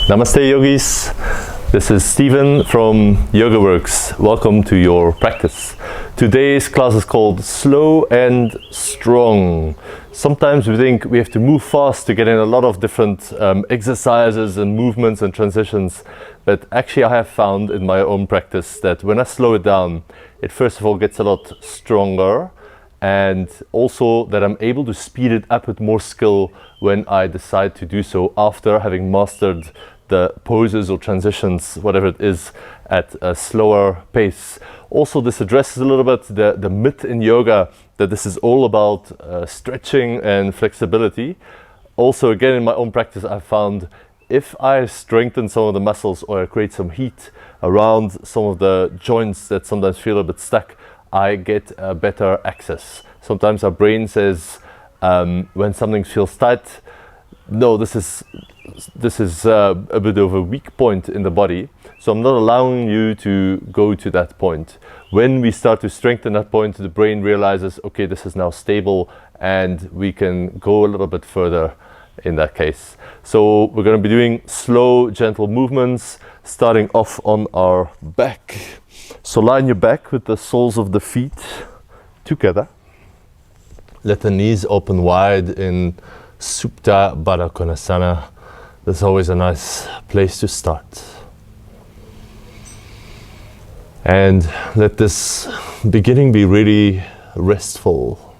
Namaste yogis, this is Stephen from YogaWorks. Welcome to your practice. Today's class is called Slow and Strong. Sometimes we think we have to move fast to get in a lot of different exercises and movements and transitions, but actually I have found in my own practice that when I slow it down, it first of all gets a lot stronger, and also that I'm able to speed it up with more skill when I decide to do so after having mastered the poses or transitions, whatever it is, at a slower pace. Also, this addresses a little bit the myth in yoga that this is all about stretching and flexibility. Also, again, in my own practice, I found if I strengthen some of the muscles or I create some heat around some of the joints that sometimes feel a bit stuck, I get a better access. Sometimes our brain says, when something feels tight, no, this is a bit of a weak point in the body, so I'm not allowing you to go to that point. When we start to strengthen that point, the brain realizes, okay, this is now stable and we can go a little bit further in that case. So we're going to be doing slow, gentle movements, starting off on our back. So lie on your back with the soles of the feet together. Let the knees open wide in Supta Baddha Konasana. That's always a nice place to start. And let this beginning be really restful.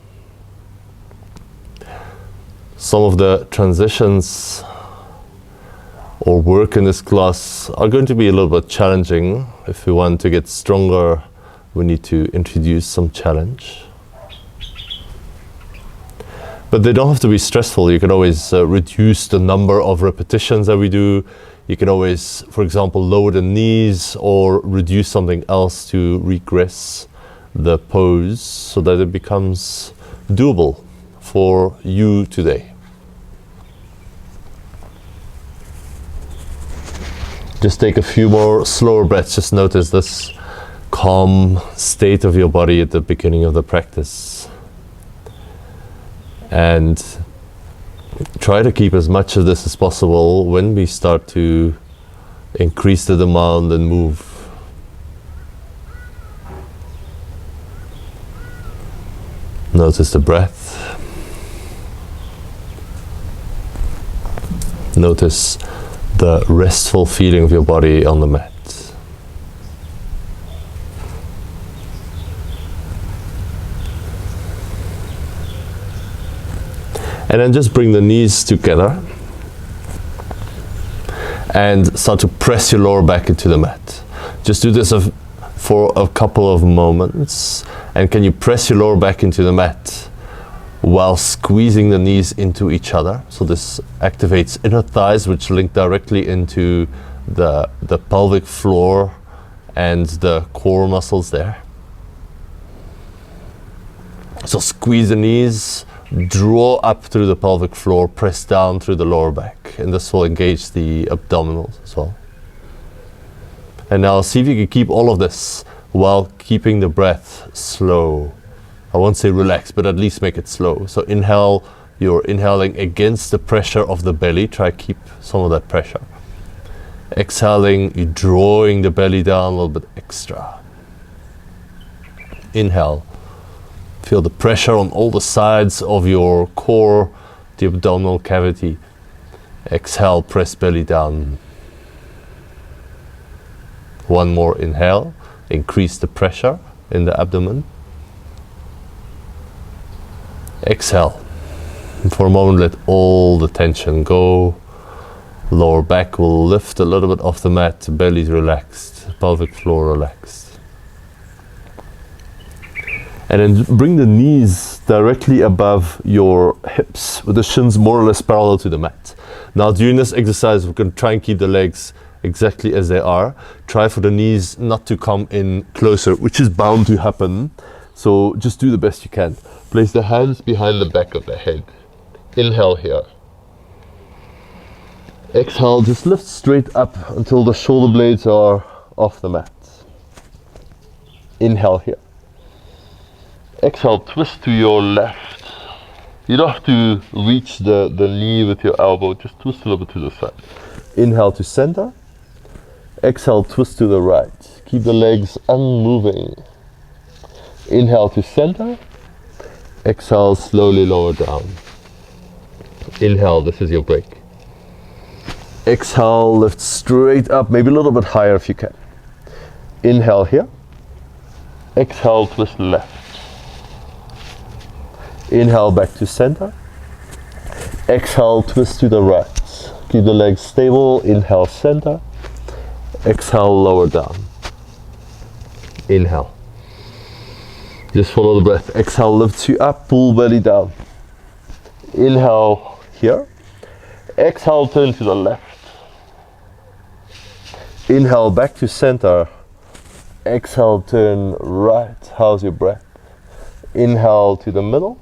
Some of the transitions or work in this class are going to be a little bit challenging. If we want to get stronger, we need to introduce some challenge. But they don't have to be stressful. You can always reduce the number of repetitions that we do. You can always, for example, lower the knees or reduce something else to regress the pose so that it becomes doable for you today. Just take a few more slower breaths. Just notice this calm state of your body at the beginning of the practice. And try to keep as much of this as possible when we start to increase the demand and move. Notice the breath. Notice the restful feeling of your body on the mat. And then just bring the knees together and start to press your lower back into the mat. Just do this for a couple of moments. And can you press your lower back into the mat while squeezing the knees into each other? So this activates inner thighs, which link directly into the pelvic floor and the core muscles there. So squeeze the knees, draw up through the pelvic floor, press down through the lower back, and this will engage the abdominals as well. And now see if you can keep all of this while keeping the breath slow. I won't say relax, but at least make it slow. So inhale, you're inhaling against the pressure of the belly. Try to keep some of that pressure. Exhaling, you're drawing the belly down a little bit extra. Inhale. Feel the pressure on all the sides of your core, the abdominal cavity. Exhale, press belly down. One more inhale, increase the pressure in the abdomen. Exhale. And for a moment, let all the tension go. Lower back will lift a little bit off the mat, belly relaxed, pelvic floor relaxed. And then bring the knees directly above your hips with the shins more or less parallel to the mat. Now during this exercise, we're going to try and keep the legs exactly as they are. Try for the knees not to come in closer, which is bound to happen. So just do the best you can. Place the hands behind the back of the head. Inhale here. Exhale, just lift straight up until the shoulder blades are off the mat. Inhale here. Exhale, twist to your left. You don't have to reach the knee with your elbow, just twist a little bit to the side. Inhale to center. Exhale, twist to the right. Keep the legs unmoving. Inhale to center. Exhale, slowly lower down. Inhale, this is your break. Exhale, lift straight up, maybe a little bit higher if you can. Inhale here. Exhale, twist left. Inhale, back to center. Exhale, twist to the right. Keep the legs stable. Inhale, center. Exhale, lower down. Inhale. Just follow the breath. Exhale, lifts you up, pull belly down. Inhale here. Exhale, turn to the left. Inhale, back to center. Exhale, turn right. How's your breath? Inhale to the middle.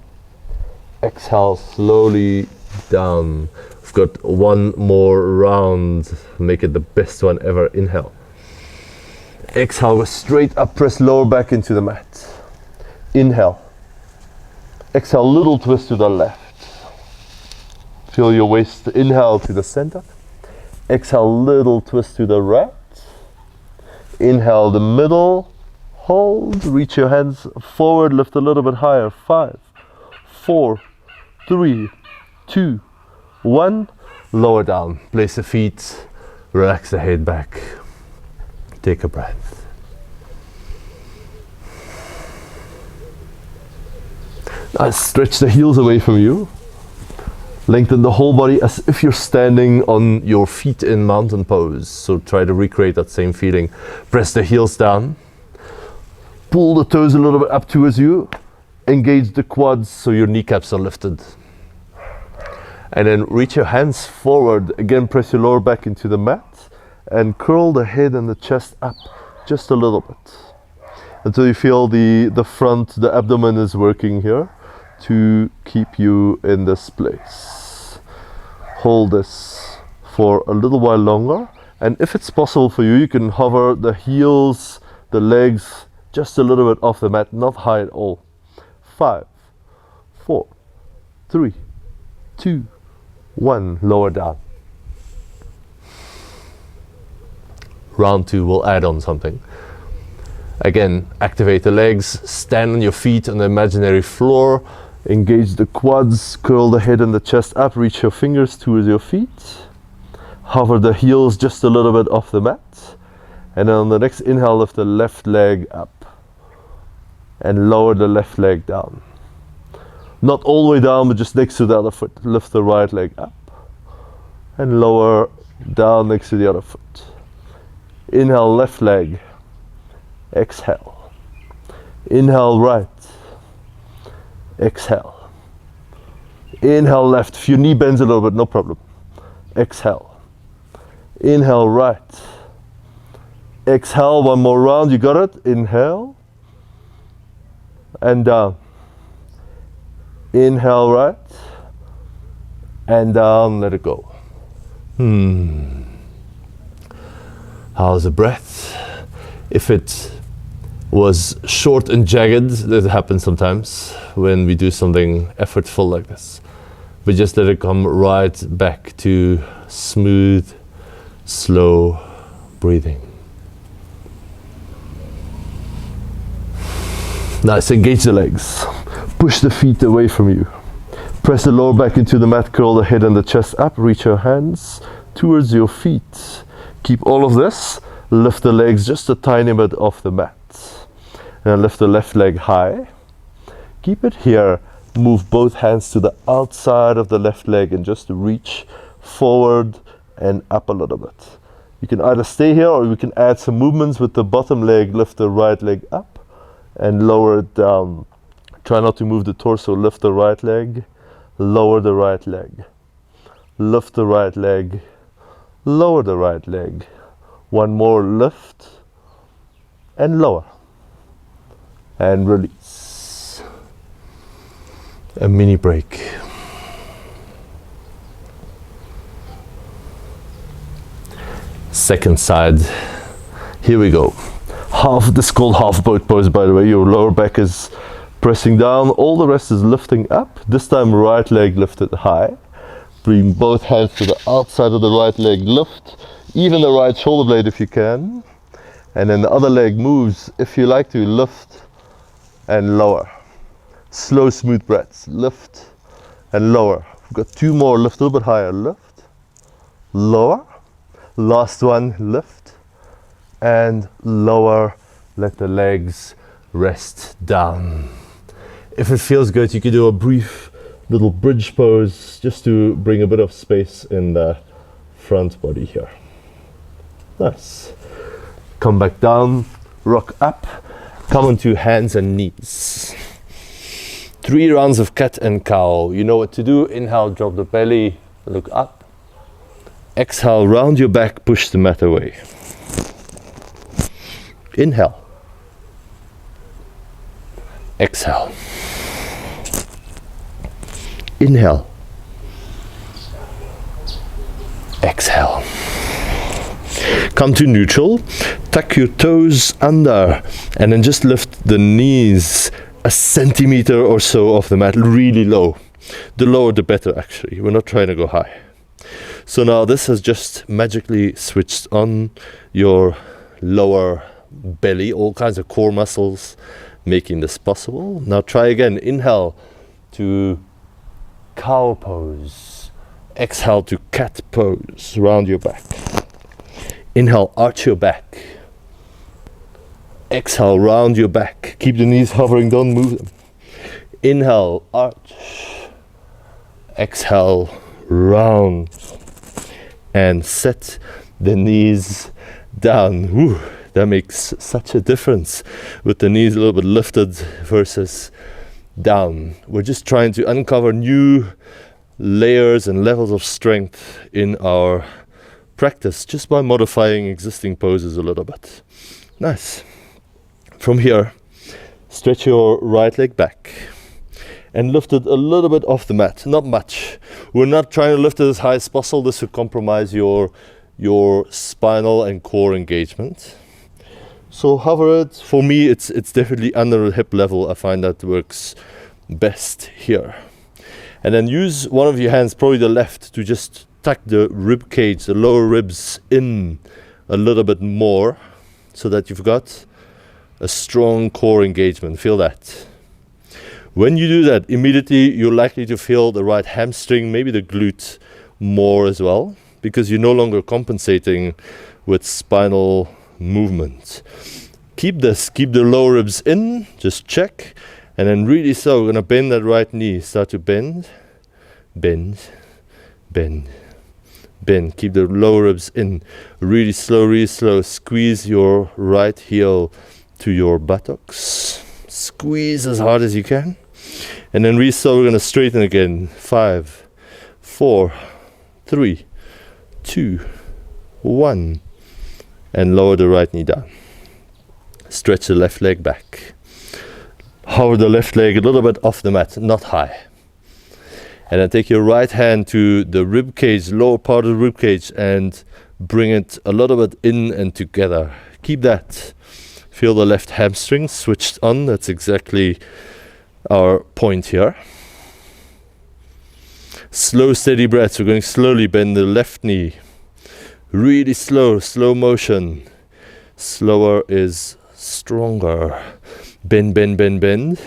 Exhale, slowly down. We've got one more round. Make it the best one ever. Inhale. Exhale, go straight up, press lower back into the mat. Inhale. Exhale, little twist to the left. Feel your waist. Inhale to the center. Exhale, little twist to the right. Inhale, the middle. Hold. Reach your hands forward. Lift a little bit higher. 5, 4, 3, 2, 1. Lower down. Place the feet. Relax the head back. Take a breath. Now stretch the heels away from you. Lengthen the whole body as if you're standing on your feet in mountain pose. So try to recreate that same feeling. Press the heels down. Pull the toes a little bit up towards you. Engage the quads so your kneecaps are lifted. And then reach your hands forward. Again, press your lower back into the mat. And curl the head and the chest up just a little bit. Until you feel the front, the abdomen is working here to keep you in this place. Hold this for a little while longer, and if it's possible for you, you can hover the heels, the legs just a little bit off the mat, not high at all. 5, 4, 3, 2, 1. Lower down. Round 2, we'll add on something. Again, activate the legs, stand on your feet on the imaginary floor, engage the quads, curl the head and the chest up, reach your fingers towards your feet, hover the heels just a little bit off the mat, and then on the next inhale, lift the left leg up and lower the left leg down. Not all the way down, but just next to the other foot. Lift the right leg up and lower down next to the other foot. Inhale, left leg. Exhale. Inhale, right. Exhale. Inhale, left. If your knee bends a little bit, no problem. Exhale. Inhale, right. Exhale, one more round. You got it? Inhale. And down. Inhale, right. And down. Let it go. How's the breath? If it was short and jagged, that happens sometimes when we do something effortful like this. But just let it come right back to smooth, slow breathing. Nice, engage the legs. Push the feet away from you. Press the lower back into the mat, curl the head and the chest up, reach your hands towards your feet. Keep all of this. Lift the legs just a tiny bit off the mat. And lift the left leg high. Keep it here. Move both hands to the outside of the left leg and just reach forward and up a little bit. You can either stay here or we can add some movements with the bottom leg. Lift the right leg up and lower it down. Try not to move the torso. Lift the right leg, lower the right leg. Lift the right leg, lower the right leg. One more, lift and lower and release. A mini break. Second side. Here we go. This is called half boat pose, by the way. Your lower back is pressing down. All the rest is lifting up. This time right leg lifted high. Bring both hands to the outside of the right leg, lift, even the right shoulder blade if you can. And then the other leg moves, if you like to, lift and lower. Slow, smooth breaths, lift and lower. We've got two more, lift a little bit higher, lift, lower. Last one, lift and lower. Let the legs rest down. If it feels good, you can do a brief little bridge pose just to bring a bit of space in the front body here. Nice. Come back down, rock up, come onto hands and knees. 3 rounds of cat and cow. You know what to do. Inhale, drop the belly, look up. Exhale, round your back, push the mat away. Inhale. Exhale. Inhale. Exhale. Come to neutral. Tuck your toes under and then just lift the knees a centimeter or so off the mat, really low. The lower the better, actually. We're not trying to go high. So now this has just magically switched on your lower belly, all kinds of core muscles making this possible. Now try again. Inhale to cow pose. Exhale to cat pose. Round your back. Inhale, arch your back. Exhale, round your back. Keep the knees hovering, don't move them. Inhale, arch. Exhale, round. And set the knees down. Whew, that makes such a difference with the knees a little bit lifted versus down. We're just trying to uncover new layers and levels of strength in our practice just by modifying existing poses a little bit. Nice. From here, stretch your right leg back and lift it a little bit off the mat, not much. We're not trying to lift it as high as possible. This would compromise your spinal and core engagement. So hover it. For me, it's definitely under hip level. I find that works best here. And then use one of your hands, probably the left, to just tuck the rib cage, the lower ribs in a little bit more so that you've got a strong core engagement. Feel that. When you do that, immediately you're likely to feel the right hamstring, maybe the glute more as well, because you're no longer compensating with spinal movement. Keep this, keep the lower ribs in, just check, and then really slow, we're gonna bend that right knee, start to bend, bend, bend, bend. Keep the lower ribs in, really slow, squeeze your right heel to your buttocks, squeeze as hard as you can. And then really slow, we're going to straighten again. 5, 4, 3, 2, 1. And lower the right knee down. Stretch the left leg back. Hover the left leg a little bit off the mat, not high. And then take your right hand to the rib cage, lower part of the rib cage, and bring it a little bit in and together. Keep that. Feel the left hamstring switched on. That's exactly our point here. Slow, steady breaths. We're going slowly. Bend the left knee. Really slow, slow motion. Slower is stronger. Bend, bend, bend, bend.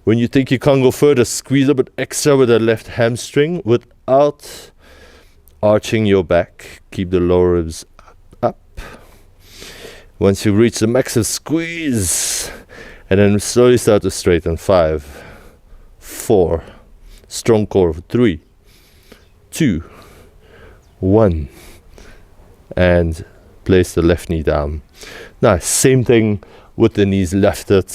When you think you can't go further, squeeze a bit extra with the left hamstring without arching your back. Keep the lower ribs up. Once you reach the maximum, squeeze. And then slowly start to straighten. 5, 4, strong core. 3, 2, 1. And place the left knee down. Nice. Same thing with the knees lifted.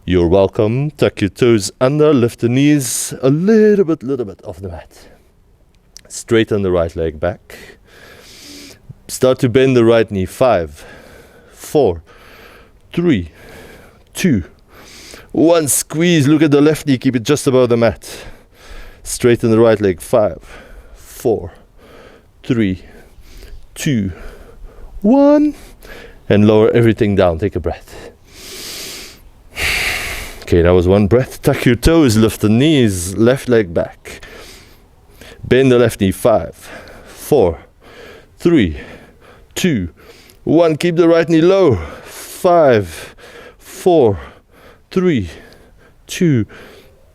You're welcome. Tuck your toes under. Lift the knees a little bit off the mat. Straighten the right leg back. Start to bend the right knee. 5, 4, 3, 2, 1. Squeeze. Look at the left knee. Keep it just above the mat. Straighten the right leg. 5, 4, 3, 2, 1. And lower everything down. Take a breath. Okay, that was one breath. Tuck your toes. Lift the knees. Left leg back. Bend the left knee. 5, 4, 3, 2, 1. Keep the right knee low. 5, 4, 3, 2,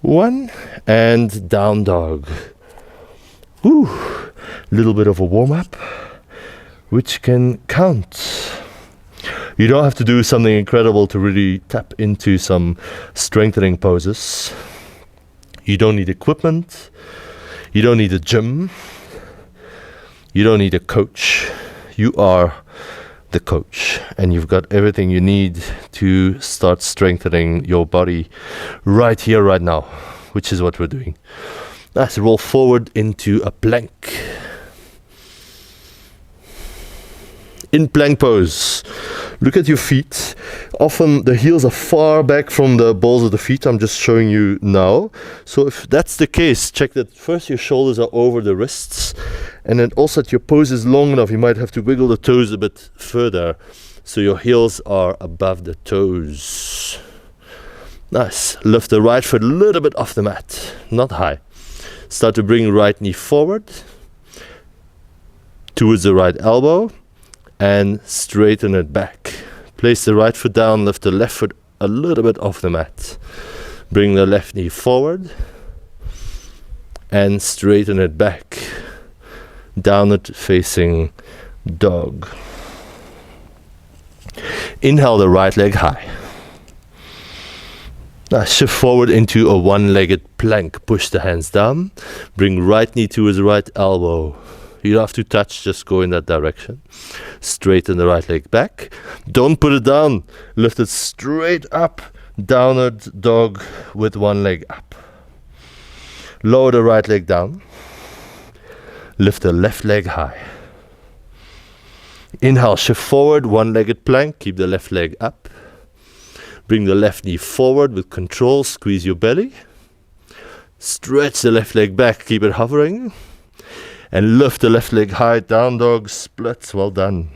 1. And down dog. Woo. Little bit of a warm-up, which can count. You don't have to do something incredible to really tap into some strengthening poses. You don't need equipment. You don't need a gym. You don't need a coach. You are the coach, and you've got everything you need to start strengthening your body right here, right now, which is what we're doing. Nice. Roll forward into a plank. In plank pose, look at your feet. Often the heels are far back from the balls of the feet. I'm just showing you now. So if that's the case, check that first your shoulders are over the wrists, and then also that your pose is long enough. You might have to wiggle the toes a bit further so your heels are above the toes. Nice. Lift the right foot a little bit off the mat, not high. Start to bring right knee forward towards the right elbow and straighten it back. Place the right foot down, lift the left foot a little bit off the mat. Bring the left knee forward and straighten it back. Downward facing dog. Inhale the right leg high. Now shift forward into a one-legged plank. Push the hands down. Bring right knee towards the right elbow. You don't have to touch, just go in that direction. Straighten the right leg back. Don't put it down. Lift it straight up. Downward dog with one leg up. Lower the right leg down. Lift the left leg high. Inhale, shift forward, one-legged plank. Keep the left leg up. Bring the left knee forward with control. Squeeze your belly. Stretch the left leg back. Keep it hovering. And lift the left leg high. Down dog, splits. Well done.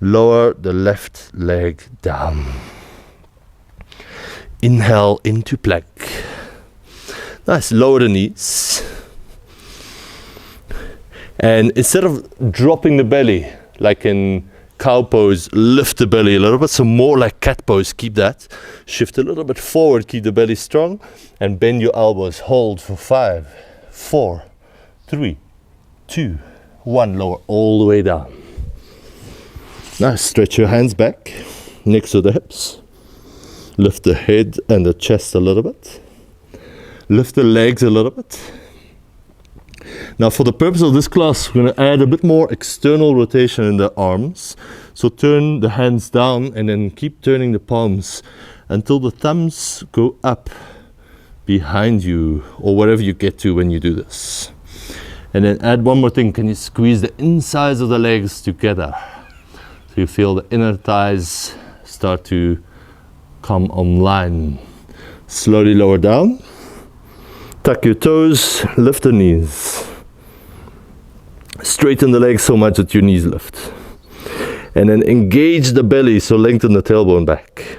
Lower the left leg down. Inhale into plank. Nice. Lower the knees. And instead of dropping the belly, like in cow pose, lift the belly a little bit. So more like cat pose, keep that. Shift a little bit forward, keep the belly strong. And bend your elbows. Hold for 5, 4, 3, 2, 1. Lower all the way down. Now stretch your hands back next to the hips. Lift the head and the chest a little bit. Lift the legs a little bit. Now for the purpose of this class, we're going to add a bit more external rotation in the arms. So turn the hands down and then keep turning the palms until the thumbs go up behind you or wherever you get to when you do this. And then add one more thing. Can you squeeze the insides of the legs together? So you feel the inner thighs start to come online. Slowly lower down. Tuck your toes, lift the knees. Straighten the legs so much that your knees lift. And then engage the belly, so lengthen the tailbone back.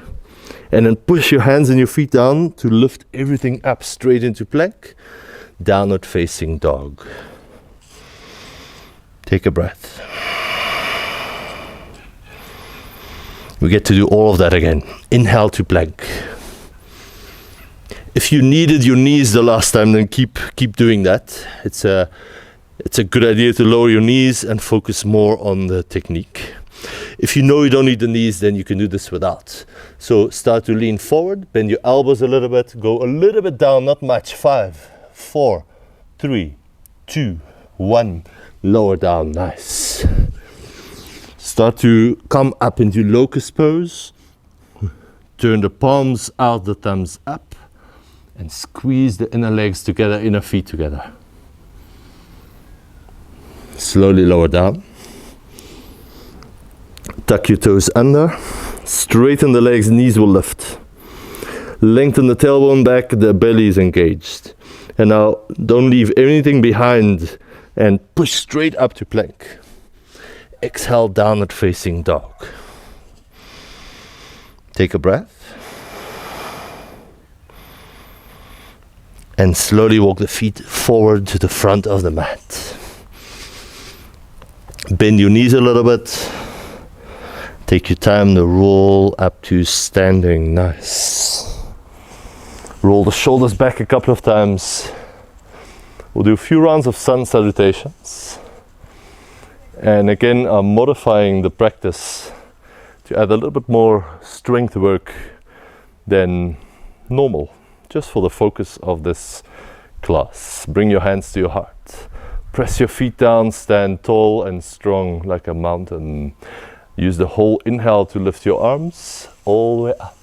And then push your hands and your feet down to lift everything up straight into plank. Downward facing dog. Take a breath. We get to do all of that again. Inhale to plank. If you needed your knees the last time, then keep doing that. It's a good idea to lower your knees and focus more on the technique. If you know you don't need the knees, then you can do this without. So start to lean forward, bend your elbows a little bit, go a little bit down, not much. 5, 4, 3, 2, 1. Lower down, nice. Start to come up into Locust Pose. Turn the palms out, the thumbs up. And squeeze the inner legs together, inner feet together. Slowly lower down. Tuck your toes under. Straighten the legs, knees will lift. Lengthen the tailbone back, the belly is engaged. And now don't leave anything behind and push straight up to plank. Exhale, downward facing dog. Take a breath. And slowly walk the feet forward to the front of the mat. Bend your knees a little bit. Take your time to roll up to standing. Nice. Roll the shoulders back a couple of times. We'll do a few rounds of sun salutations. And again, I'm modifying the practice to add a little bit more strength work than normal, just for the focus of this class. Bring your hands to your heart. Press your feet down, stand tall and strong like a mountain. Use the whole inhale to lift your arms all the way up.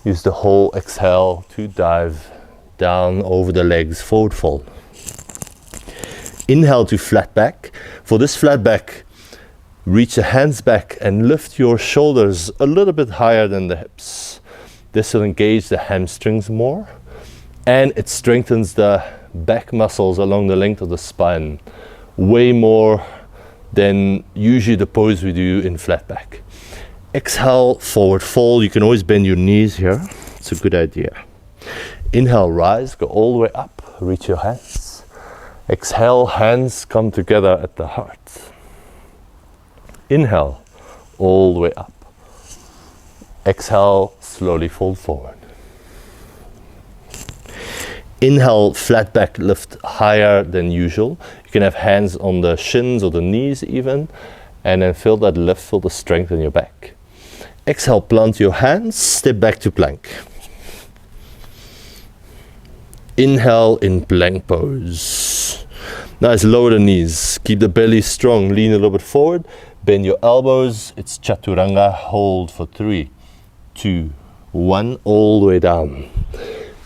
Use the whole exhale to dive down over the legs, forward fold. Inhale to flat back. For this flat back, reach the hands back and lift your shoulders a little bit higher than the hips. This will engage the hamstrings more, and it strengthens the back muscles along the length of the spine way more than usually the pose we do in flat back. Exhale, forward fold. You can always bend your knees here. It's a good idea. Inhale, rise, go all the way up, reach your hands. Exhale, hands come together at the heart. Inhale, all the way up. Exhale, slowly fold forward. Inhale, flat back, lift higher than usual. You can have hands on the shins or the knees even, and then feel that lift, feel the strength in your back. Exhale, plant your hands, step back to plank. Inhale in plank pose. Nice, lower the knees, keep the belly strong, lean a little bit forward, bend your elbows. It's chaturanga, hold for 3, 2, 1, all the way down.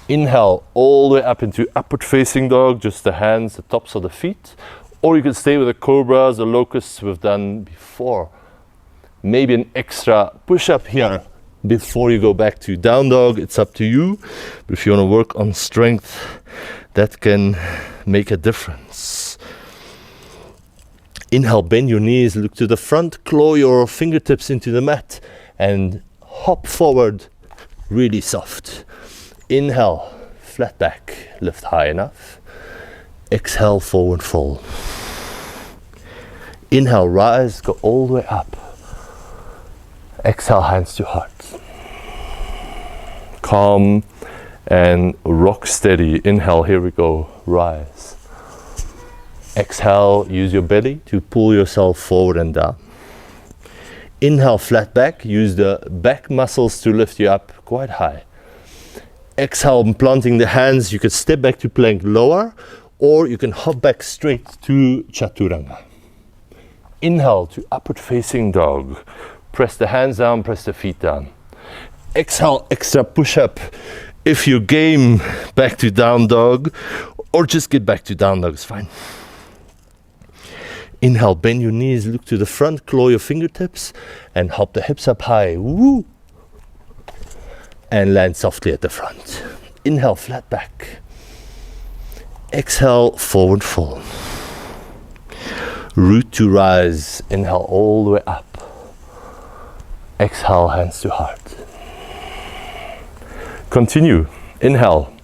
Inhale, all the way up into upward facing dog, just the hands, the tops of the feet. Or you can stay with the cobras, the locusts we've done before. Maybe an extra push-up here before you go back to down dog. It's up to you. But if you want to work on strength, that can make a difference. Inhale, bend your knees, look to the front, claw your fingertips into the mat, and hop forward, really soft. Inhale, flat back, lift high enough. Exhale, forward fold. Inhale, rise, go all the way up. Exhale, hands to heart. Calm and rock steady. Inhale, here we go, rise. Exhale, use your belly to pull yourself forward and down. Inhale, flat back, use the back muscles to lift you up quite high. Exhale, planting the hands, you can step back to plank lower, or you can hop back straight to chaturanga. Inhale to upward facing dog. Press the hands down, press the feet down. Exhale, extra push up. If you game, back to down dog, or just get back to down dog is fine. Inhale, bend your knees, look to the front, claw your fingertips, and hop the hips up high. Woo! And land softly at the front. Inhale, flat back. Exhale, forward fold. Root to rise. Inhale all the way up. Exhale, hands to heart. Continue. Inhale,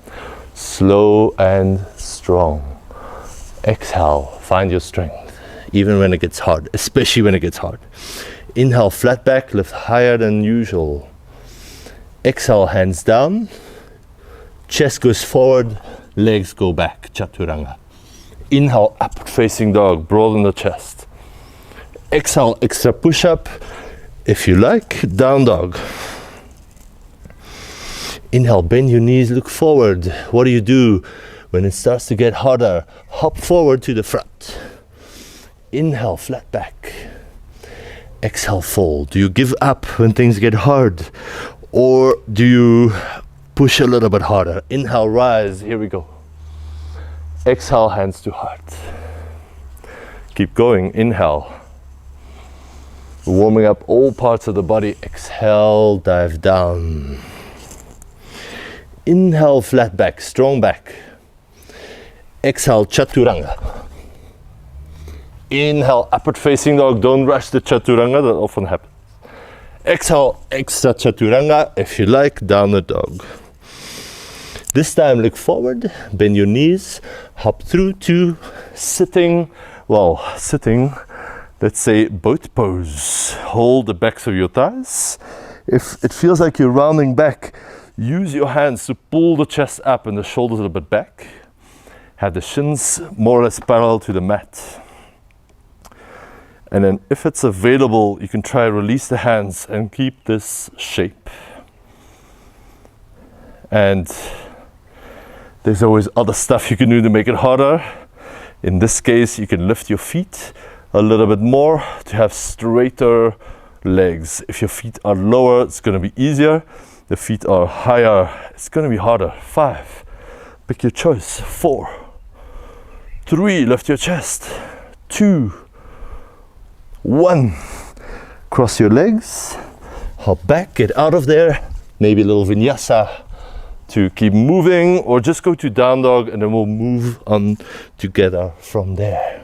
slow and strong. Exhale, find your strength, even when it gets hard, especially when it gets hard. Inhale, flat back, lift higher than usual. Exhale, hands down, chest goes forward, legs go back, chaturanga. Inhale, upward facing dog, broaden the chest. Exhale, extra push up, if you like, down dog. Inhale, bend your knees, look forward. What do? When it starts to get harder, hop forward to the front. Inhale, flat back. Exhale, fold. Do you give up when things get hard? Or do you push a little bit harder? Inhale, rise, here we go. Exhale, hands to heart. Keep going, inhale. Warming up all parts of the body. Exhale, dive down. Inhale, flat back, strong back. Exhale, chaturanga. Inhale, upward facing dog. Don't rush the chaturanga, that often happens. Exhale, extra chaturanga, if you like, downward dog. This time look forward, bend your knees, hop through to sitting, let's say boat pose. Hold the backs of your thighs. If it feels like you're rounding back, use your hands to pull the chest up and the shoulders a little bit back. Have the shins more or less parallel to the mat. And then if it's available, you can try release the hands and keep this shape. And there's always other stuff you can do to make it harder. In this case, you can lift your feet a little bit more to have straighter legs. If your feet are lower, it's going to be easier. The feet are higher, it's going to be harder. 5, pick your choice. 4, 3, lift your chest. 2, 1, cross your legs, hop back, get out of there. Maybe a little vinyasa to keep moving, or just go to down dog and then we'll move on together from there.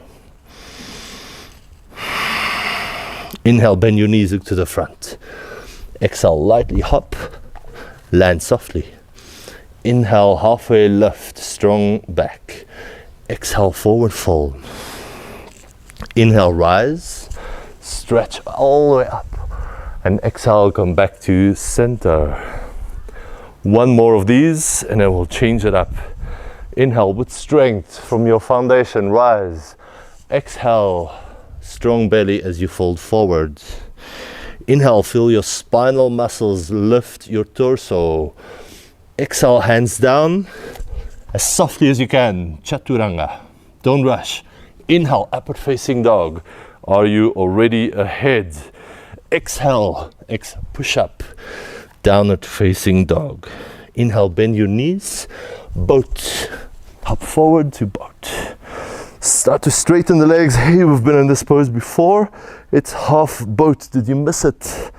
Inhale, bend your knees, look to the front. Exhale, lightly hop, land softly. Inhale, halfway lift, strong back. Exhale, forward fold. Inhale, rise, stretch all the way up. And exhale, come back to center. One more of these and then we'll change it up. Inhale with strength from your foundation, rise. Exhale, strong belly as you fold forward. Inhale, feel your spinal muscles lift your torso. Exhale, hands down as softly as you can. Chaturanga. Don't rush. Inhale, upward facing dog. Are you already ahead? Exhale, push up. Downward facing dog. Inhale, bend your knees. Boat. Hop forward to boat. Start to straighten the legs. Hey, we've been in this pose before. It's half boat. Did you miss it?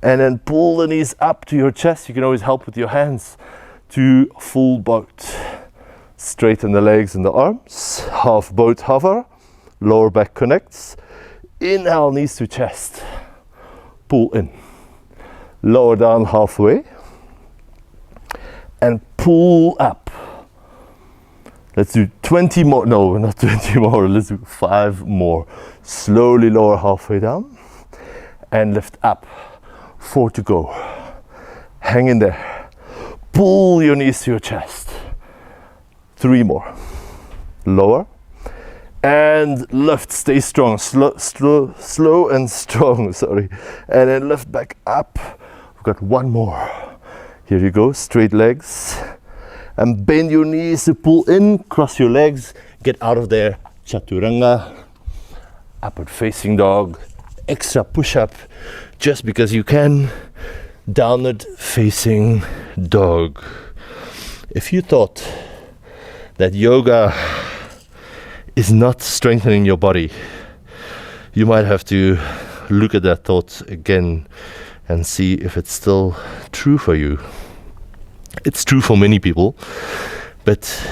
And then pull the knees up to your chest. You can always help with your hands to full boat. Straighten the legs and the arms. Half boat hover. Lower back connects. Inhale, knees to chest. Pull in. Lower down halfway. And pull up. Let's do 20 more. No, not 20 more. Let's do 5 more. Slowly lower halfway down. And lift up. 4 to go. Hang in there. Pull your knees to your chest. 3 more. Lower. And lift, stay strong, slow and strong, sorry. And then lift back up. We've got 1 more. Here you go, straight legs. And bend your knees to pull in, cross your legs, get out of there. Chaturanga, upward facing dog, extra push up, just because you can. Downward facing dog. If you thought that yoga is not strengthening your body, you might have to look at that thought again and see if it's still true for you. It's true for many people, but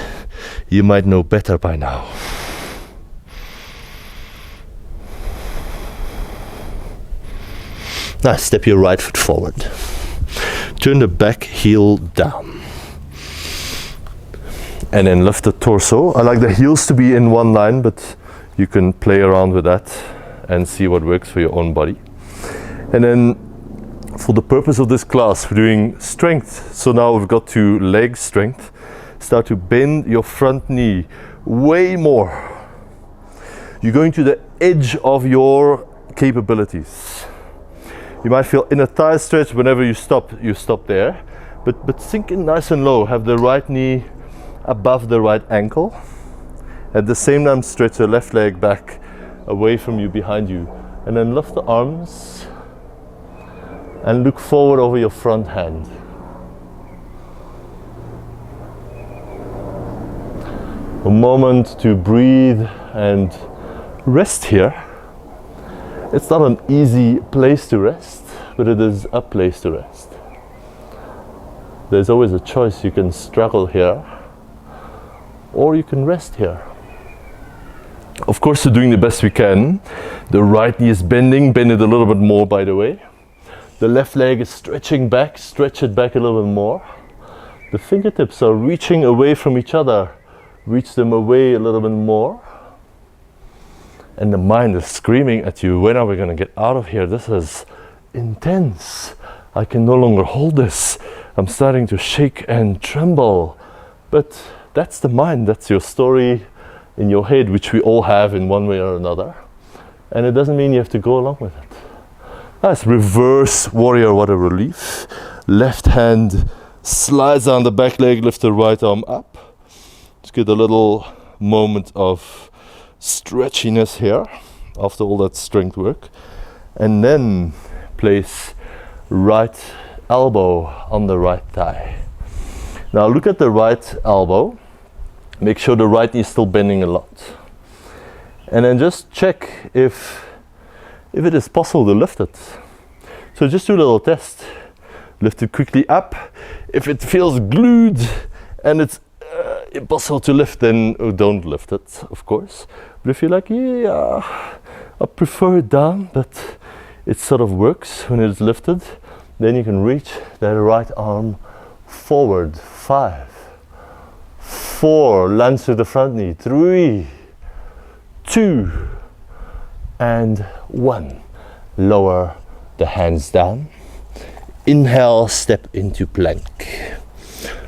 you might know better by now. Now step your right foot forward. Turn the back heel down. And then lift the torso. I like the heels to be in one line, but you can play around with that and see what works for your own body. And then for the purpose of this class, we're doing strength. So now we've got to leg strength. Start to bend your front knee way more. You're going to the edge of your capabilities. You might feel inner thigh stretch whenever you stop there. But sink in nice and low. Have the right knee above the right ankle. At the same time, stretch the left leg back away from you, behind you. And then lift the arms and look forward over your front hand. A moment to breathe and rest here. It's not an easy place to rest, but it is a place to rest. There's always a choice. You can struggle here, or you can rest here. Of course, we're doing the best we can. The right knee is bending, bend it a little bit more, by the way. The left leg is stretching back, stretch it back a little bit more. The fingertips are reaching away from each other. Reach them away a little bit more. And the mind is screaming at you, when are we going to get out of here? This is intense. I can no longer hold this. I'm starting to shake and tremble. But that's the mind, that's your story in your head, which we all have in one way or another. And it doesn't mean you have to go along with it. Nice, reverse warrior, what a relief. Left hand slides down the back leg, lift the right arm up. Just get a little moment of stretchiness here after all that strength work. And then place right elbow on the right thigh. Now look at the right elbow. Make sure the right knee is still bending a lot. And then just check if it is possible to lift it. So just do a little test. Lift it quickly up. If it feels glued and it's impossible to lift, then don't lift it, of course. But if you're like, yeah, I prefer it down, but it sort of works when it's lifted, then you can reach that right arm forward. 5, 4, lunge to the front knee. 3, 2, and 1. Lower the hands down. Inhale, step into plank.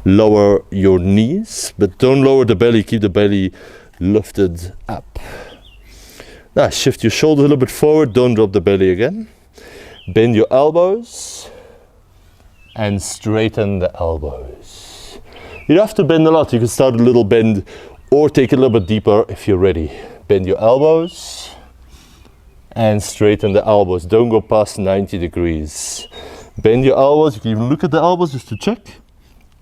Lower your knees, but don't lower the belly. Keep the belly lifted up. Now shift your shoulders a little bit forward. Don't drop the belly again. Bend your elbows and straighten the elbows. You don't have to bend a lot. You can start a little bend or take it a little bit deeper if you're ready. Bend your elbows and straighten the elbows. Don't go past 90 degrees. Bend your elbows. You can even look at the elbows just to check.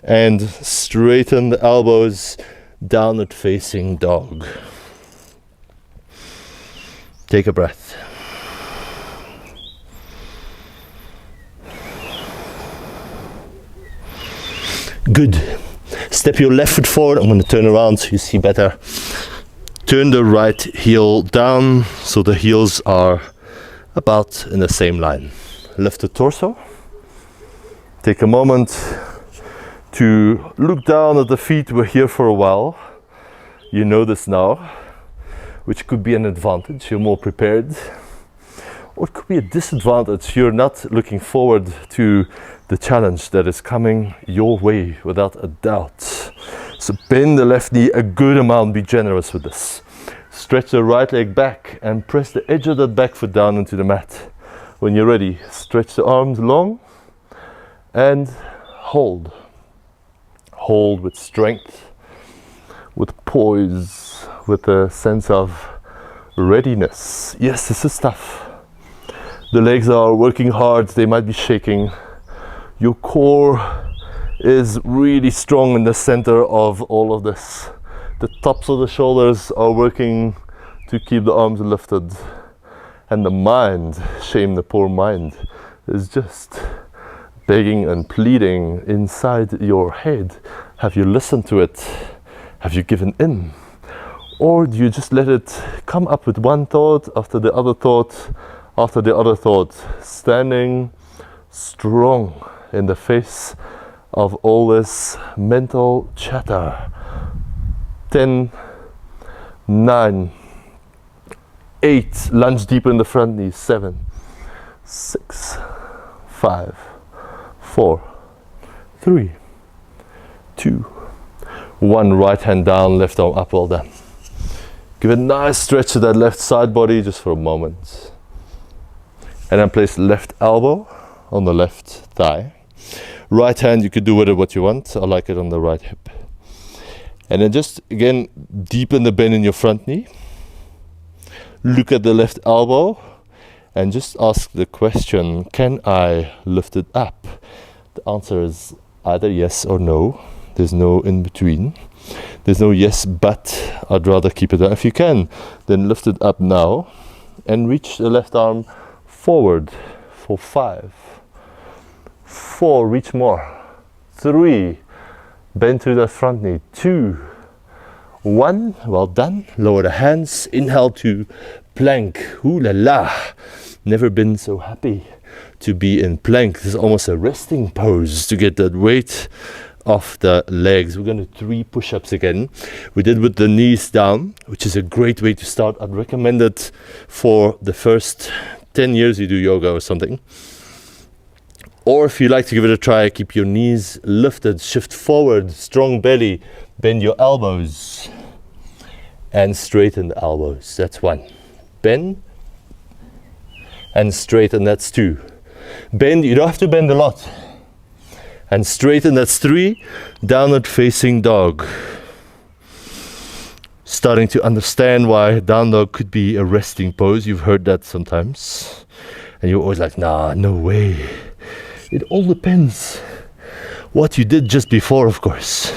And straighten the elbows, downward facing dog. Take a breath. Good. Step your left foot forward. I'm going to turn around so you see better. Turn the right heel down so the heels are about in the same line. Lift the torso. Take a moment to look down at the feet. We're here for a while. You know this now, which could be an advantage. You're more prepared. Or it could be a disadvantage. You're not looking forward to the challenge that is coming your way, without a doubt. So bend the left knee a good amount. Be generous with this. Stretch the right leg back and press the edge of that back foot down into the mat. When you're ready, stretch the arms long and hold. Hold with strength, with poise, with a sense of readiness. Yes, this is tough. The legs are working hard. They might be shaking. Your core is really strong in the center of all of this. The tops of the shoulders are working to keep the arms lifted. And the mind, shame the poor mind, is just begging and pleading inside your head. Have you listened to it? Have you given in? Or do you just let it come up with one thought after the other thought after the other thought, standing strong in the face of all this mental chatter? 10, 9, 8, lunge deeper in the front knee. 7, 6, 5, 4, 3, 2, 1. Right hand down, left arm up. Well done. Give a nice stretch to that left side body just for a moment. And then place left elbow on the left thigh. Right hand, you could do with it what you want. I like it on the right hip. And then just again deepen the bend in your front knee. Look at the left elbow and just ask the question, can I lift it up? The answer is either yes or no. There's no in between. There's no yes, but I'd rather keep it down. If you can, then lift it up now and reach the left arm forward for 5, 4, reach more, 3, bend through that front knee, 2, 1, well done. Lower the hands, inhale to plank. Ooh la la, never been so happy to be in plank. This is almost a resting pose to get that weight off the legs. We're going to 3 push-ups again. We did with the knees down, which is a great way to start. I'd recommend it for the first 10 years you do yoga or something. Or if you like to give it a try, keep your knees lifted, shift forward, strong belly, bend your elbows, and straighten the elbows. That's 1. Bend and straighten, that's 2. Bend, you don't have to bend a lot. And straighten, that's 3. Downward facing dog. Starting to understand why down dog could be a resting pose. You've heard that sometimes. And you're always like, nah, no way. It all depends what you did just before, of course.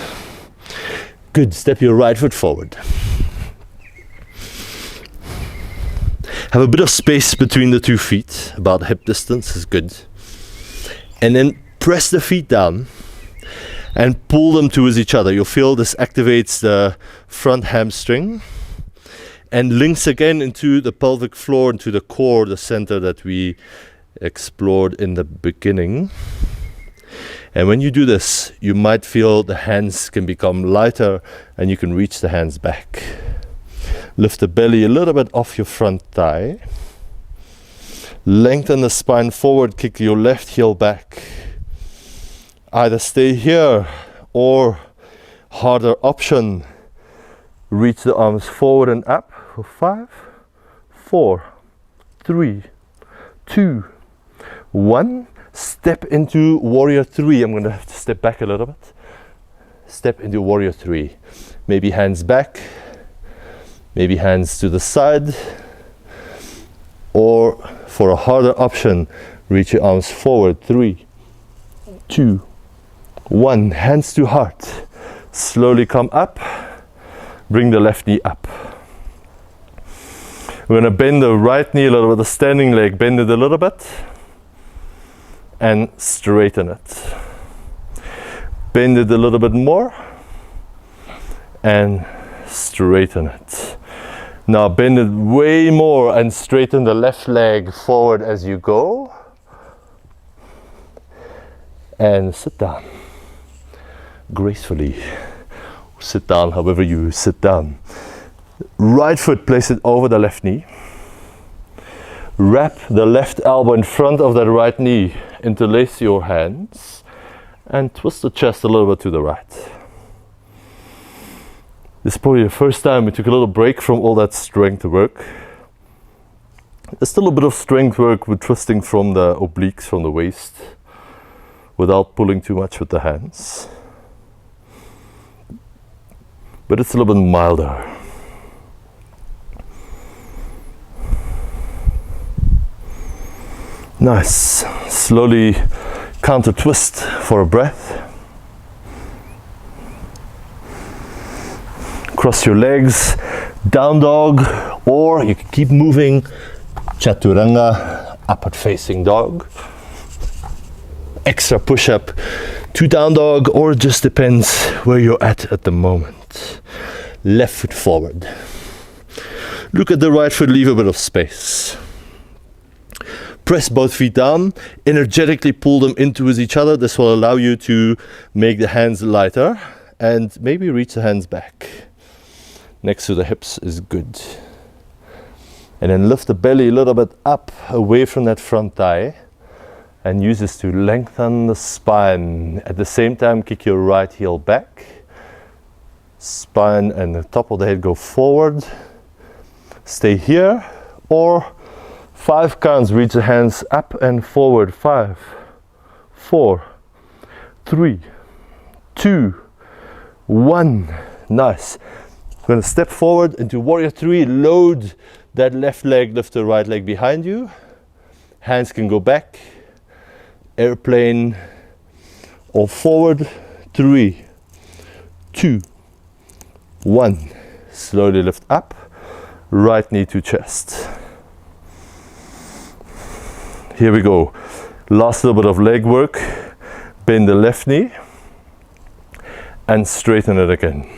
Good, step your right foot forward. Have a bit of space between the 2 feet, about hip distance is good. And then press the feet down and pull them towards each other. You'll feel this activates the front hamstring and links again into the pelvic floor, into the core, the center that we explored in the beginning. And when you do this, you might feel the hands can become lighter and you can reach the hands back. Lift the belly a little bit off your front thigh. Lengthen the spine forward, kick your left heel back. Either stay here or, harder option, reach the arms forward and up for 5, 4, 3, 2, 1. Step into warrior 3. I'm going to have to step back a little bit. Step into warrior 3. Maybe hands back, maybe hands to the side, or for a harder option, reach your arms forward. 3, 2, 1. Hands to heart. Slowly come up. Bring the left knee up. We're going to bend the right knee a little bit, the standing leg, bend it a little bit and straighten it. Bend it a little bit more and straighten it. Now bend it way more and straighten the left leg forward as you go. And sit down gracefully. Sit down however you sit down. Right foot, place it over the left knee. Wrap the left elbow in front of that right knee. Interlace your hands and twist the chest a little bit to the right. This is probably the first time we took a little break from all that strength work. There's still a bit of strength work with twisting from the obliques, from the waist, without pulling too much with the hands. But it's a little bit milder. Nice. Slowly counter twist for a breath. Cross your legs, down dog, or you can keep moving. Chaturanga, upward facing dog. Extra push up to down dog, or it just depends where you're at the moment. Left foot forward. Look at the right foot, leave a bit of space. Press both feet down, energetically pull them in towards each other. This will allow you to make the hands lighter and maybe reach the hands back. Next to the hips is good. And then lift the belly a little bit up away from that front thigh and use this to lengthen the spine. At the same time, kick your right heel back. Spine and the top of the head go forward. Stay here, or 5 counts, reach the hands up and forward. 5, 4, 3, 2, 1. Nice. We're going to step forward into warrior 3. Load that left leg, lift the right leg behind you. Hands can go back. Airplane or forward. 3, 2, 1. Slowly lift up. Right knee to chest. Here we go. Last little bit of leg work. Bend the left knee and straighten it again.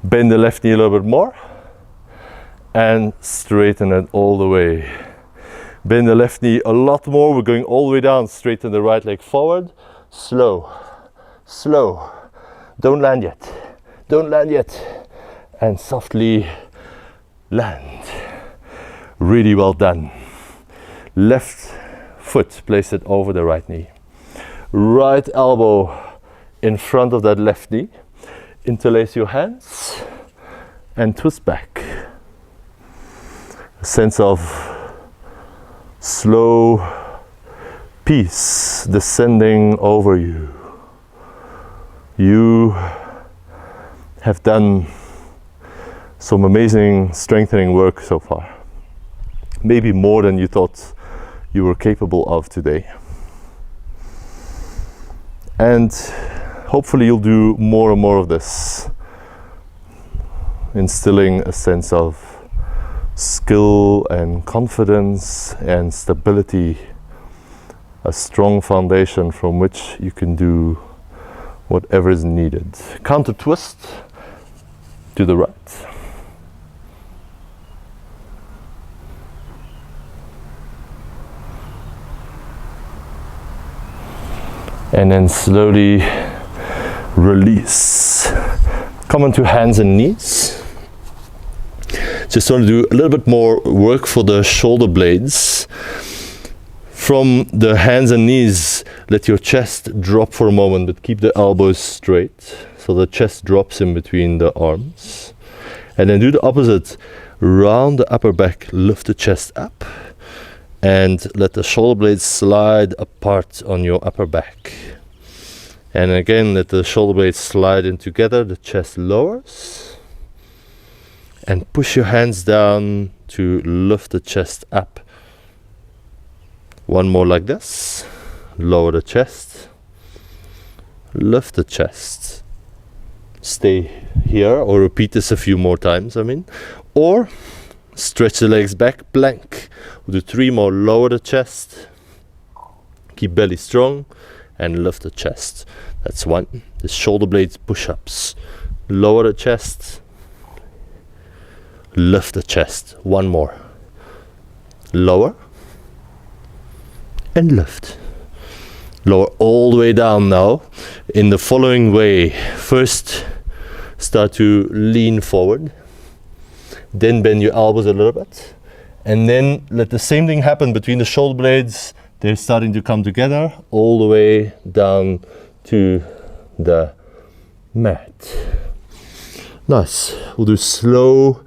Bend the left knee a little bit more and straighten it all the way. Bend the left knee a lot more. We're going all the way down. Straighten the right leg forward. Slow. slow. Don't land yet. Don't land yet. And softly land. Really well done. Left foot, place it over the right knee. Right elbow in front of that left knee. Interlace your hands and twist back. A sense of slow peace descending over you. You have done some amazing strengthening work so far. Maybe more than you thought you were capable of today. And hopefully you'll do more and more of this, instilling a sense of skill and confidence and stability, a strong foundation from which you can do whatever is needed. Counter twist to the right. And then slowly release. Come onto hands and knees. Just want to do a little bit more work for the shoulder blades. From the hands and knees, let your chest drop for a moment, but keep the elbows straight. So the chest drops in between the arms. And then do the opposite. Round the upper back, lift the chest up. And let the shoulder blades slide apart on your upper back. And again, let the shoulder blades slide in together, the chest lowers. And push your hands down to lift the chest up. One more like this. Lower the chest. Lift the chest. Stay here, or repeat this a few more times, Or stretch the legs back, plank. We'll do 3 more. Lower the chest. Keep belly strong. And lift the chest. That's 1. The shoulder blades push-ups. Lower the chest. Lift the chest. 1 more. Lower. And lift. Lower all the way down now. In the following way. First, start to lean forward. Then bend your elbows a little bit. And then let the same thing happen between the shoulder blades. They're starting to come together all the way down to the mat. Nice. We'll do slow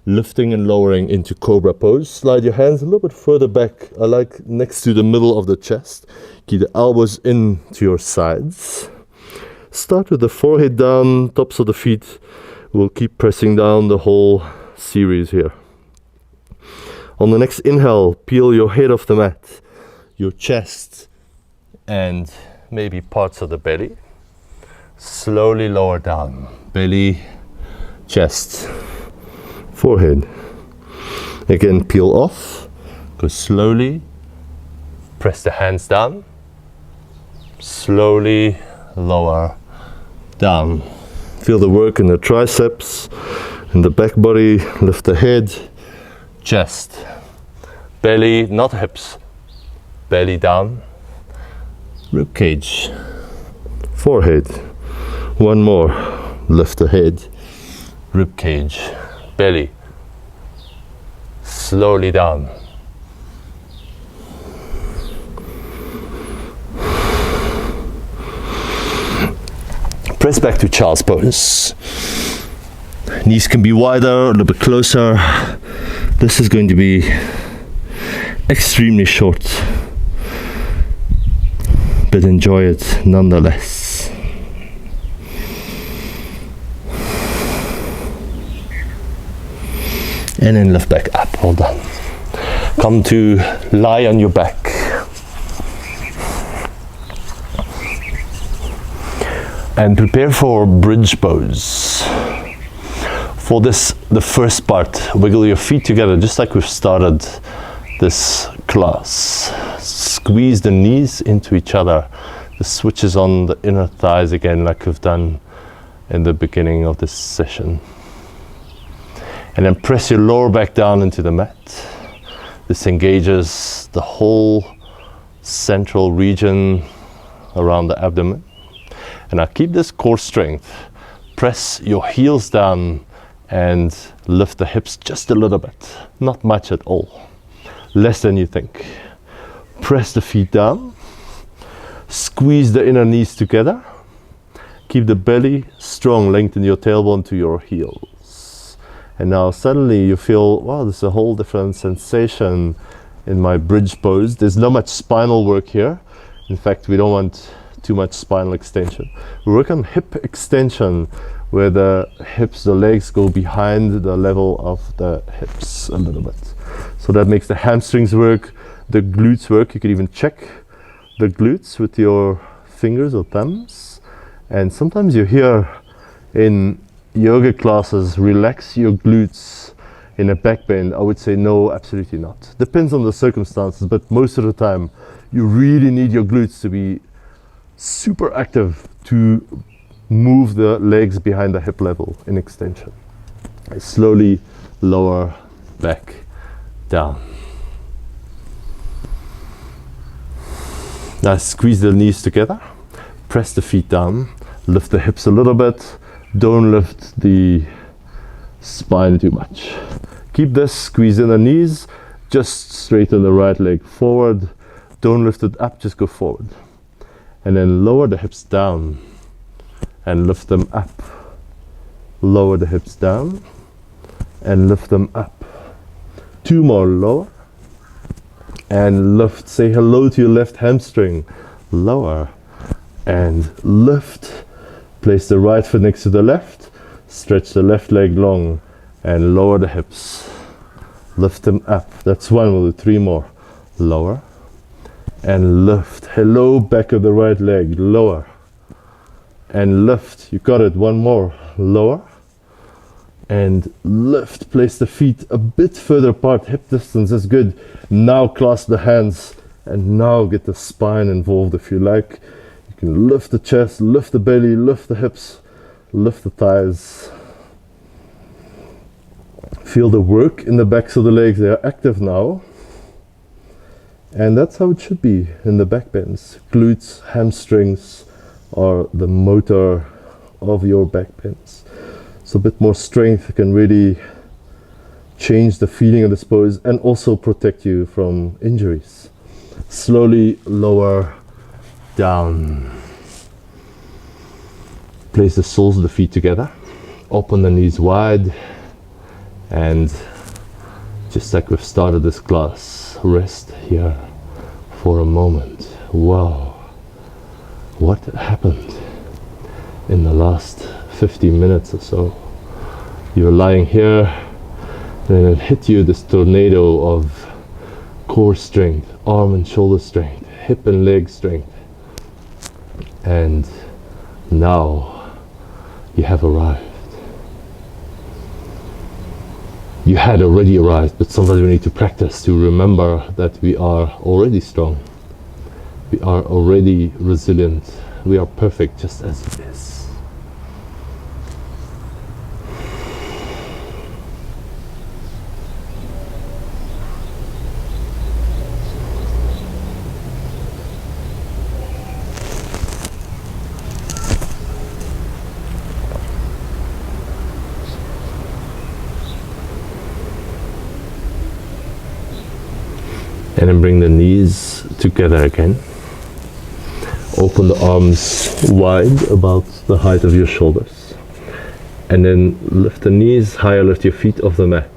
lifting and lowering into Cobra Pose. Slide your hands a little bit further back. I like next to the middle of the chest. Keep the elbows in to your sides. Start with the forehead down, tops of the feet. We'll keep pressing down the whole series here. On the next inhale, peel your head off the mat. Your chest and maybe parts of the belly. Slowly lower down. Belly, chest, forehead. Again, peel off. Go slowly. Press the hands down. Slowly lower down. Feel the work in the triceps, in the back body. Lift the head, chest, belly, not hips. Belly down, rib cage, forehead. 1 more. Lift the head, rib cage, belly. Slowly down. Press back to child's pose. Knees can be wider, a little bit closer. This is going to be extremely short, but enjoy it nonetheless. And then lift back up. Well done. Come to lie on your back. And prepare for bridge pose. For this, the first part, wiggle your feet together just like we've started this class. Squeeze the knees into each other. The switch is on the inner thighs again like we've done in the beginning of this session. And then press your lower back down into the mat. This engages the whole central region around the abdomen. And now keep this core strength. Press your heels down and lift the hips just a little bit. Not much at all. Less than you think. Press the feet down. Squeeze the inner knees together. Keep the belly strong, lengthen your tailbone to your heels. And now suddenly you feel, wow, there's a whole different sensation in my bridge pose. There's not much spinal work here. In fact, we don't want too much spinal extension. We work on hip extension, where the hips, the legs go behind the level of the hips a little bit. So that makes the hamstrings work, the glutes work. You can even check the glutes with your fingers or thumbs. And sometimes you hear in yoga classes, relax your glutes in a back bend. I would say no, absolutely not. Depends on the circumstances, but most of the time you really need your glutes to be super active to move the legs behind the hip level in extension. Slowly lower back down. Now squeeze the knees together, press the feet down, lift the hips a little bit, don't lift the spine too much. Keep this, squeeze in the knees, just straighten the right leg forward, don't lift it up, just go forward. And then lower the hips down and lift them up. Lower the hips down and lift them up. 2 more, lower and lift. Say hello to your left hamstring. Lower and lift. Place the right foot next to the left. Stretch the left leg long and lower the hips. Lift them up. That's 1. We'll do 3 more. Lower and lift. Hello, back of the right leg. Lower and lift. You got it. 1 more. Lower and lift. Place the feet a bit further apart. Hip distance is good. Now clasp the hands and now get the spine involved if you like. You can lift the chest, lift the belly, lift the hips, lift the thighs. Feel the work in the backs of the legs. They are active now. And that's how it should be in the back bends. Glutes, hamstrings are the motor of your back bends. So a bit more strength can really change the feeling of this pose and also protect you from injuries. Slowly lower down. Place the soles of the feet together. Open the knees wide. And just like we've started this class, rest here for a moment. Wow. What happened in the last 50 minutes or so? You're lying here, and it hit you, this tornado of core strength, arm and shoulder strength, hip and leg strength. And now you have arrived. You had already arrived, but sometimes we need to practice to remember that we are already strong. We are already resilient. We are perfect just as it is. And then bring the knees together again. Open the arms wide, about the height of your shoulders. And then lift the knees higher, lift your feet off the mat.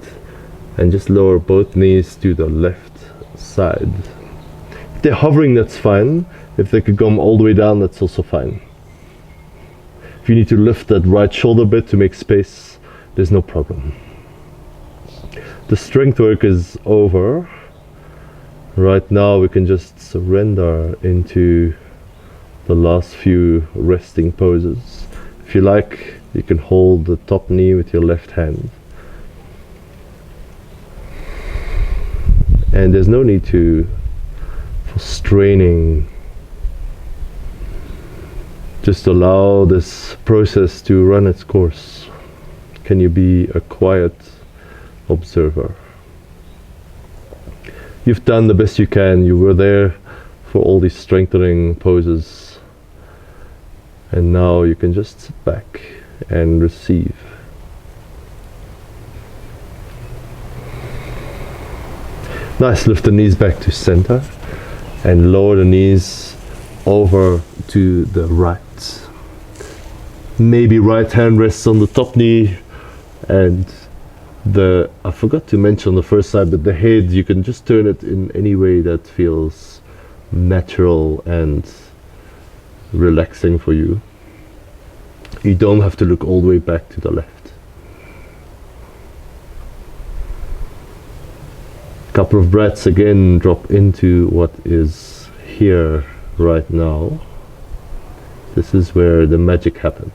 And just lower both knees to the left side. If they're hovering, that's fine. If they could come all the way down, that's also fine. If you need to lift that right shoulder bit to make space, there's no problem. The strength work is over. Right now we can just surrender into the last few resting poses. If you like, you can hold the top knee with your left hand. And there's no need for straining. Just allow this process to run its course. Can you be a quiet observer? You've done the best you can. You were there for all these strengthening poses. And now you can just sit back and receive. Nice, lift the knees back to center and lower the knees over to the right. Maybe right hand rests on the top knee, and I forgot to mention on the first side, but the head, you can just turn it in any way that feels natural and relaxing for you. You don't have to look all the way back to the left. Couple of breaths again, drop into what is here right now. This is where the magic happens.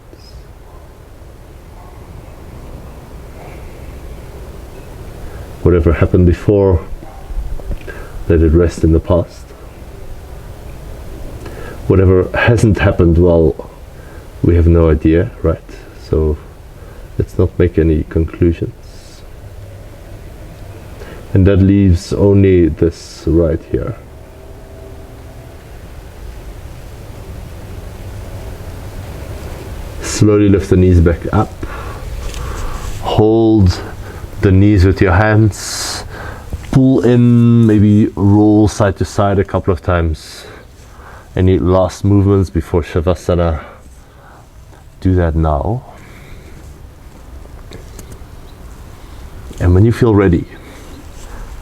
Whatever happened before, let it rest in the past. Whatever hasn't happened, well, we have no idea, right? So let's not make any conclusions. And that leaves only this right here. Slowly lift the knees back up. Hold the knees with your hands. Pull in, maybe roll side to side a couple of times. Any last movements before Shavasana? Do that now. And when you feel ready,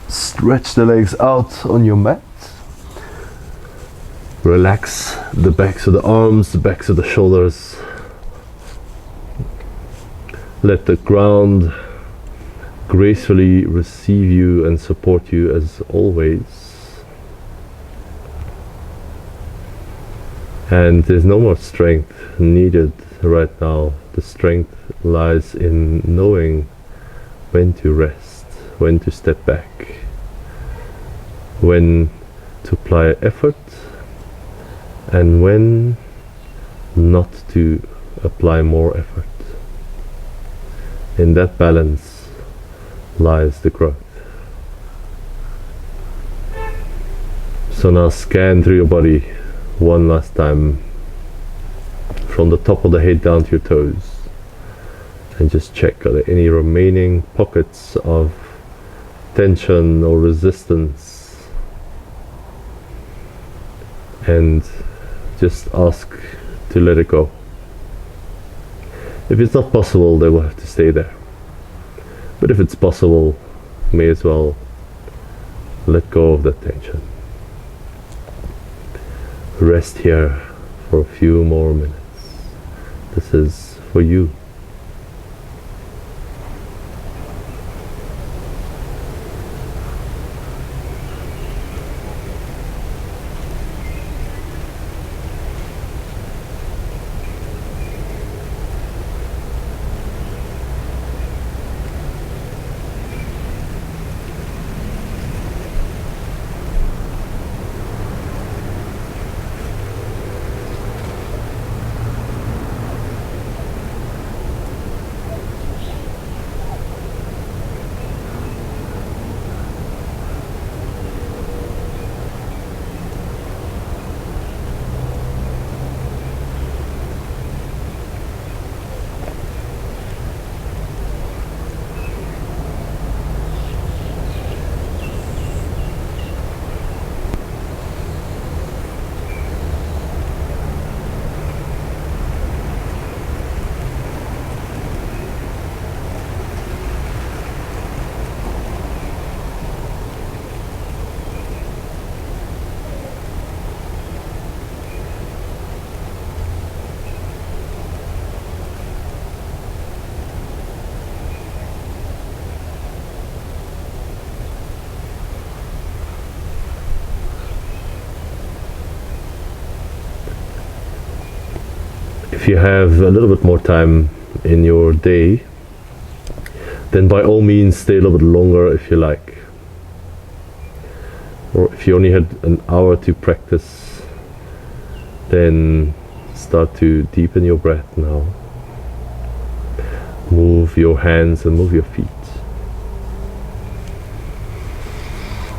stretch the legs out on your mat. Relax the backs of the arms, the backs of the shoulders. Let the ground gracefully receive you and support you as always. And there's no more strength needed right now. The strength lies in knowing when to rest, when to step back, when to apply effort, and when not to apply more effort. In that balance lies the growth. So now scan through your body one last time, from the top of the head down to your toes, and just check, are there any remaining pockets of tension or resistance? And just ask to let it go. If it's not possible, they will have to stay there. But if it's possible, may as well let go of that tension. Rest here for a few more minutes. This is for you. If you have a little bit more time in your day, then by all means stay a little bit longer if you like. Or if you only had an hour to practice, then start to deepen your breath now. Move your hands and move your feet.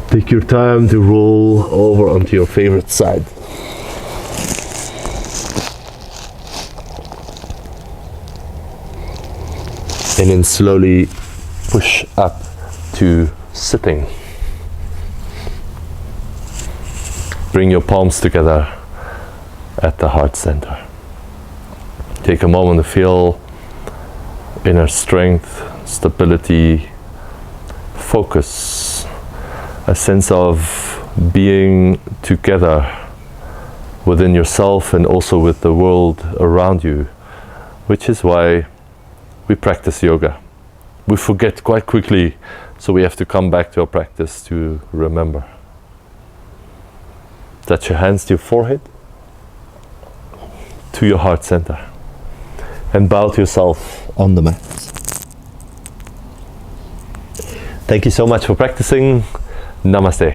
Take your time to roll over onto your favorite side. and then slowly push up to sitting. Bring your palms together at the heart center. Take a moment to feel inner strength, stability, focus, a sense of being together within yourself and also with the world around you, which is why we practice yoga. We forget quite quickly, so we have to come back to our practice to remember. Touch your hands to your forehead, to your heart center, and bow to yourself on the mat. Thank you so much for practicing. Namaste.